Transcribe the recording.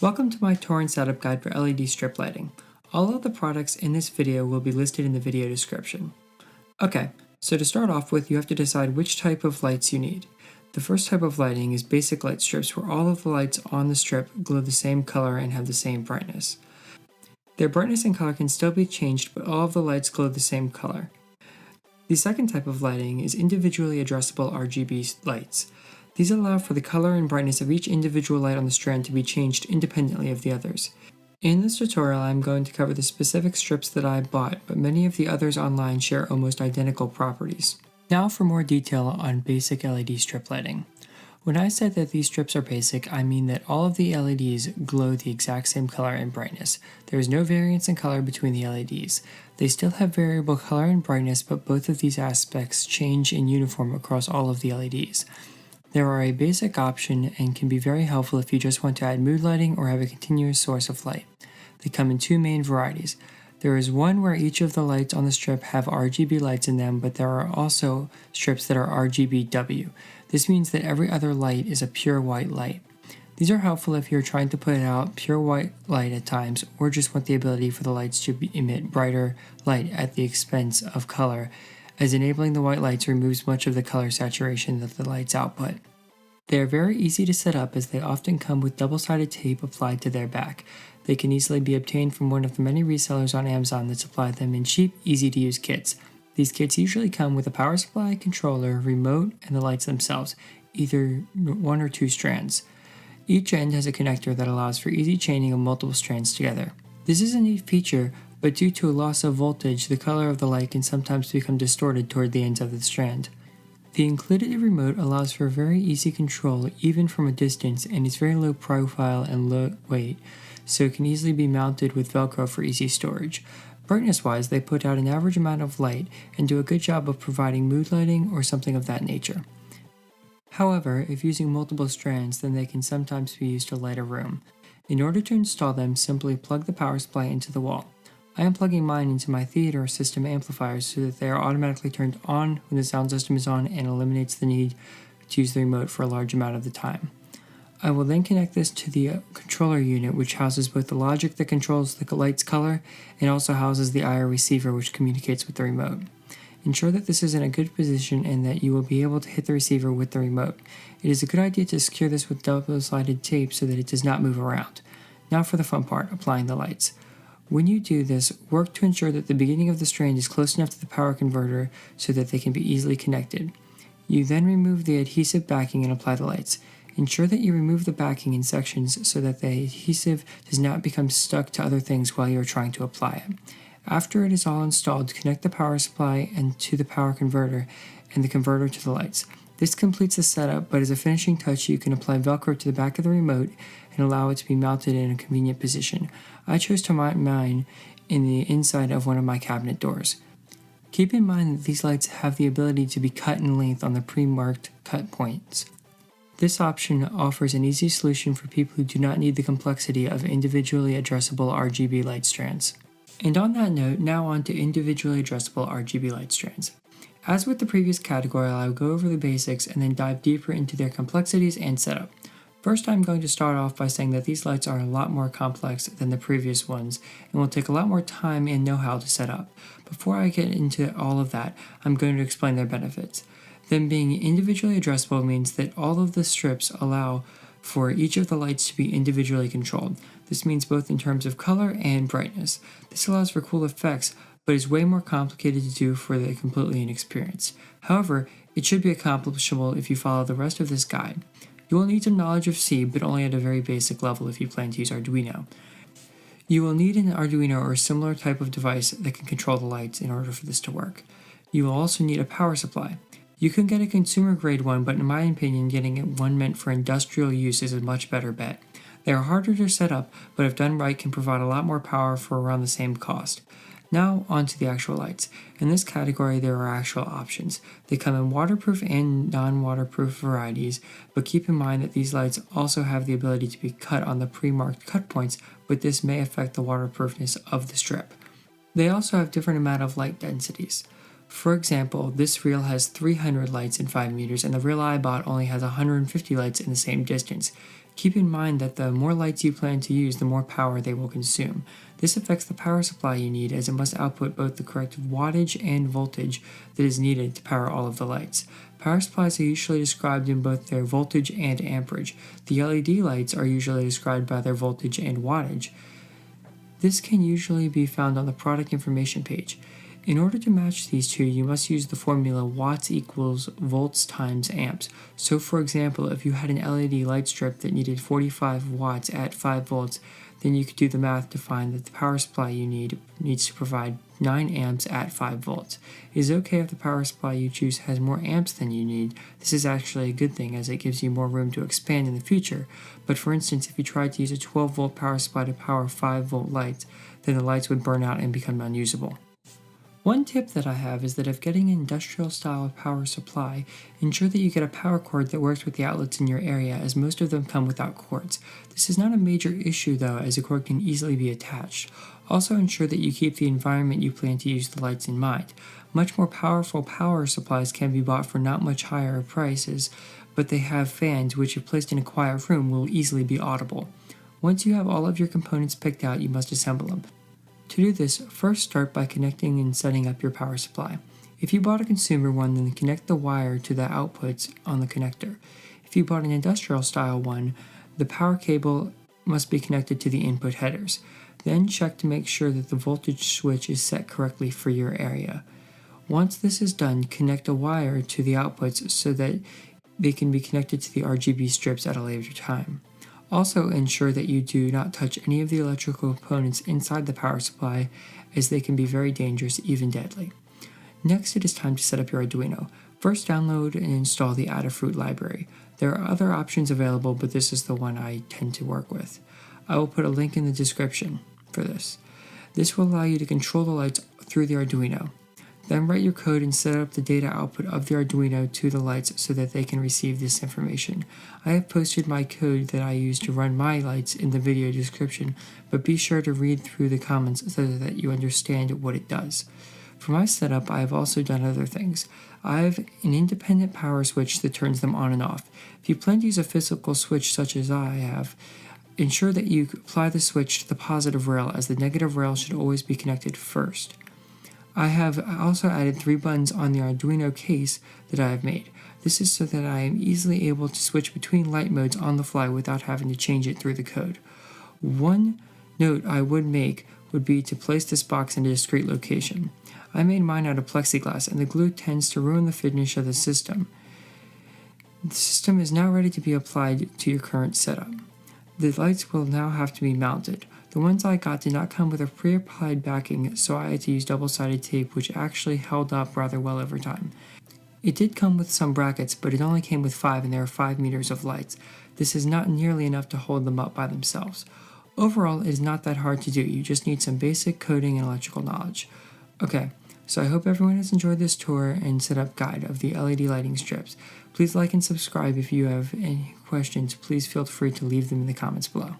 Welcome to my tour and setup guide for LED strip lighting. All of the products in this video will be listed in the video description. Okay, so to start off with, you have to decide which type of lights you need. The first type of lighting is basic light strips, where all of the lights on the strip glow the same color and have the same brightness. Their brightness and color can still be changed, but all of the lights glow the same color. The second type of lighting is individually addressable RGB lights. These allow for the color and brightness of each individual light on the strand to be changed independently of the others. In this tutorial, I'm going to cover the specific strips that I bought, but many of the others online share almost identical properties. Now for more detail on basic LED strip lighting. When I said that these strips are basic, I mean that all of the LEDs glow the exact same color and brightness. There is no variance in color between the LEDs. They still have variable color and brightness, but both of these aspects change in uniform across all of the LEDs. They are a basic option and can be very helpful if you just want to add mood lighting or have a continuous source of light. They come in two main varieties. There is one where each of the lights on the strip have RGB lights in them, but there are also strips that are RGBW. This means that every other light is a pure white light. These are helpful if you're trying to put out pure white light at times, or just want the ability for the lights to emit brighter light at the expense of color, as enabling the white lights removes much of the color saturation that the lights output. They are very easy to set up, as they often come with double-sided tape applied to their back. They can easily be obtained from one of the many resellers on Amazon that supply them in cheap, easy-to-use kits. These kits usually come with a power supply, controller, remote, and the lights themselves, either one or two strands. Each end has a connector that allows for easy chaining of multiple strands together. This is a neat feature, but due to a loss of voltage, the color of the light can sometimes become distorted toward the ends of the strand. The included remote allows for very easy control even from a distance, and is very low profile and low weight, so it can easily be mounted with Velcro for easy storage. Brightness-wise, they put out an average amount of light and do a good job of providing mood lighting or something of that nature. However, if using multiple strands, then they can sometimes be used to light a room. In order to install them, simply plug the power supply into the wall. I am plugging mine into my theater system amplifiers so that they are automatically turned on when the sound system is on, and eliminates the need to use the remote for a large amount of the time. I will then connect this to the controller unit, which houses both the logic that controls the light's color and also houses the IR receiver, which communicates with the remote. Ensure that this is in a good position and that you will be able to hit the receiver with the remote. It is a good idea to secure this with double-sided tape so that it does not move around. Now for the fun part, applying the lights. When you do this, work to ensure that the beginning of the strand is close enough to the power converter so that they can be easily connected. You then remove the adhesive backing and apply the lights. Ensure that you remove the backing in sections so that the adhesive does not become stuck to other things while you are trying to apply it. After it is all installed, connect the power supply and to the power converter and the converter to the lights. This completes the setup, but as a finishing touch, you can apply Velcro to the back of the remote and allow it to be mounted in a convenient position. I chose to mount mine in the inside of one of my cabinet doors. Keep in mind that these lights have the ability to be cut in length on the pre-marked cut points. This option offers an easy solution for people who do not need the complexity of individually addressable RGB light strands. And on that note, now on to individually addressable RGB light strands. As with the previous category, I will go over the basics and then dive deeper into their complexities and setup. First, I'm going to start off by saying that these lights are a lot more complex than the previous ones and will take a lot more time and know-how to set up. Before I get into all of that, I'm going to explain their benefits. Them being individually addressable means that all of the strips allow for each of the lights to be individually controlled. This means both in terms of color and brightness. This allows for cool effects, but is way more complicated to do for the completely inexperienced. However, it should be accomplishable if you follow the rest of this guide. You will need some knowledge of C, but only at a very basic level if you plan to use Arduino. You will need an Arduino or a similar type of device that can control the lights in order for this to work. You will also need a power supply. You can get a consumer grade one, but in my opinion, getting one meant for industrial use is a much better bet. They are harder to set up, but if done right, can provide a lot more power for around the same cost. Now on to the actual lights. In this category, there are actual options. They come in waterproof and non-waterproof varieties, but keep in mind that these lights also have the ability to be cut on the pre-marked cut points, but this may affect the waterproofness of the strip. They also have different amount of light densities. For example, this reel has 300 lights in 5 meters, and the reel I bought only has 150 lights in the same distance. Keep in mind that the more lights you plan to use, the more power they will consume. This affects the power supply you need, as it must output both the correct wattage and voltage that is needed to power all of the lights. Power supplies are usually described in both their voltage and amperage. The LED lights are usually described by their voltage and wattage. This can usually be found on the product information page. In order to match these two, you must use the formula watts equals volts times amps. So for example, if you had an LED light strip that needed 45 watts at 5 volts, then you could do the math to find that the power supply you needs to provide 9 amps at 5 volts. It is okay if the power supply you choose has more amps than you need. This is actually a good thing, as it gives you more room to expand in the future. But for instance, if you tried to use a 12 volt power supply to power 5 volt lights, then the lights would burn out and become unusable. One tip that I have is that if getting an industrial style power supply, ensure that you get a power cord that works with the outlets in your area, as most of them come without cords. This is not a major issue though, as a cord can easily be attached. Also ensure that you keep the environment you plan to use the lights in mind. Much more powerful power supplies can be bought for not much higher prices, but they have fans which, if placed in a quiet room, will easily be audible. Once you have all of your components picked out, you must assemble them. To do this, first start by connecting and setting up your power supply. If you bought a consumer one, then connect the wire to the outputs on the connector. If you bought an industrial style one, the power cable must be connected to the input headers. Then check to make sure that the voltage switch is set correctly for your area. Once this is done, connect a wire to the outputs so that they can be connected to the RGB strips at a later time. Also ensure that you do not touch any of the electrical components inside the power supply, as they can be very dangerous, even deadly. Next, it is time to set up your Arduino. First, download and install the Adafruit library. There are other options available, but this is the one I tend to work with. I will put a link in the description for this. This will allow you to control the lights through the Arduino. Then write your code and set up the data output of the Arduino to the lights so that they can receive this information. I have posted my code that I use to run my lights in the video description, but be sure to read through the comments so that you understand what it does. For my setup, I have also done other things. I have an independent power switch that turns them on and off. If you plan to use a physical switch such as I have, ensure that you apply the switch to the positive rail, as the negative rail should always be connected first. I have also added 3 buttons on the Arduino case that I have made. This is so that I am easily able to switch between light modes on the fly without having to change it through the code. One note I would make would be to place this box in a discrete location. I made mine out of plexiglass, and the glue tends to ruin the finish of the system. The system is now ready to be applied to your current setup. The lights will now have to be mounted. The ones I got did not come with a pre-applied backing, so I had to use double-sided tape, which actually held up rather well over time. It did come with some brackets, but it only came with 5, and there are 5 meters of lights. This is not nearly enough to hold them up by themselves. Overall, it is not that hard to do. You just need some basic coding and electrical knowledge. Okay, so I hope everyone has enjoyed this tour and setup guide of the LED lighting strips. Please like and subscribe. If you have any questions, please feel free to leave them in the comments below.